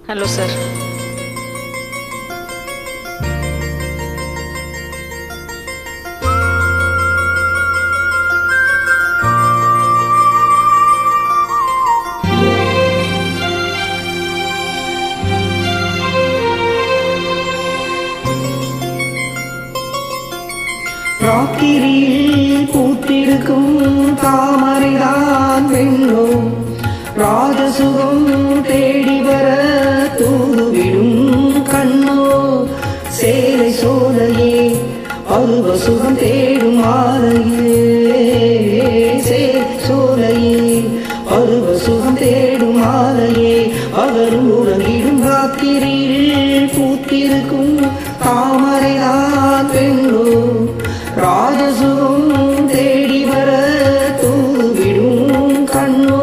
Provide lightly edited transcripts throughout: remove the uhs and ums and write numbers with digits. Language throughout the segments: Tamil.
Hello sir. ராத்திரியில் பூத்திருக்கும் தாமரைதான் பெண்ணோ, ராஜசுகம் தேடி வர தூதுவிடும் கண்ணோ. சேலை சோலையே அருவ சுகம் தேடும் மாலையே, சேலை சோலையே அருவ சுகம் தேடும் மாலையே. அவரும் உறங்கிடும் ராத்திரியில் பூத்திருக்கும் தாமரைதான் பெண்ணோ, ராஜசுகம் தேடி வர தூவிடும் கண்ணோ.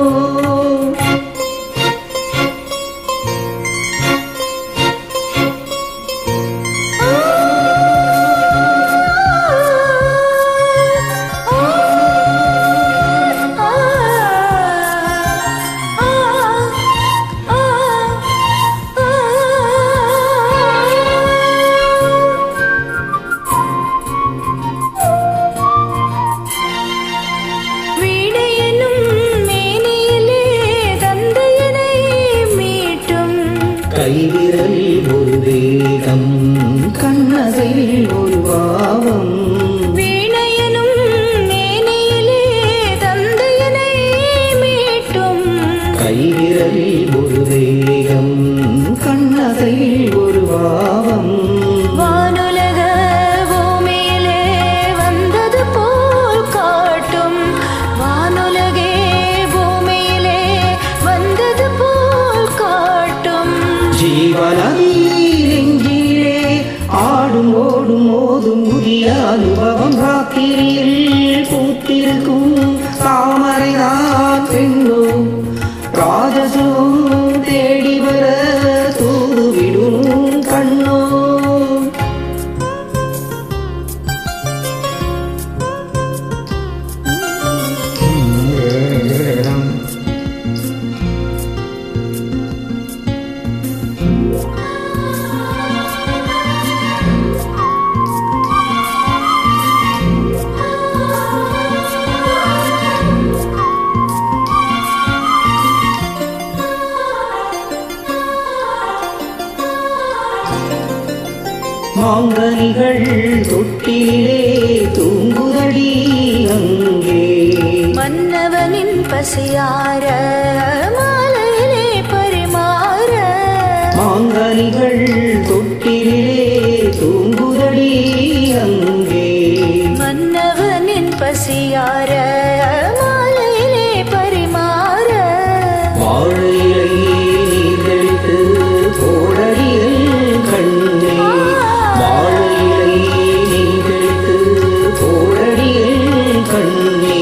கைவிரலில் ஒரு வேகம், கண்ணசையில் ஒரு பாவம், வீணையனும் மேனியிலே தந்தையனை மீட்டும். கைவிரலில் ஒரு வேகம், கண்ணசையில் ஒரு பாவம். வானுலக பூமியிலே வந்தது போல் காட்டும், வானுலகே பூமியிலே வந்தது போல் காட்டும். ஜீவனதி நெஞ்சிலே ஆடும் ஓடும் மோதும் புதிய அனுபவம். ராத்திரியில் பூத்திருக்கும் தாமரைதான் பெண்ணோ, ராஜசுகம் தேடி வர தூவிடும் கண்ணோ. மாங்கனிகள் தொட்டிலே தூங்குதடி அங்கே, மன்னவனின் பசியார மாலையிலே பரிமாற. மாங்கனிகள் தொட்டிலே தூங்குதடி அங்கே, மன்னவனின் பசியார மாலையிலே பரிமாற. வாழையிலை நீர்தெளித்து போடடியில் கண்ணே, வாழையிலை நீர்தெளித்து போடடியில் கண்ணே.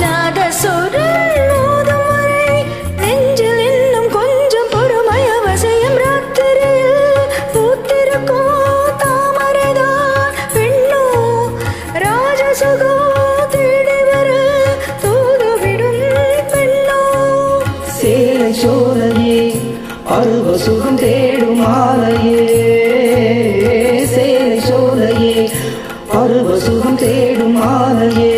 நாதசுரல் ஊதும் வரை நெஞ்சில் இன்னும் கொஞ்சம் பொறுமை அவசியம். ராத்திரியில் பூத்திருக்கும் தாமரைதான் பெண்ணோ, ராஜசுகம் தேடி வர தூதுவிடும் பெண்ணோ. சேலை சோலையே அருவ சுகம் தேடும் மாலையே, சேலை சோலையே அருவ சுகம் தேடும் மாலையே.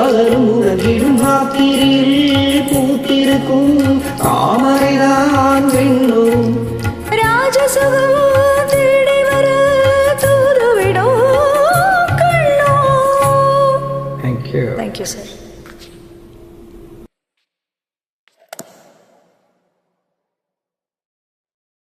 அவரும் உறங்கிடும் ராத்திரியில் பூத்திருக்கும் தாமரைதான் பெண்ணோ, ராஜசுகம் தேடி வர தூதுவிடும் கண்ணோ. தேங்க்யூ. Thank you sir.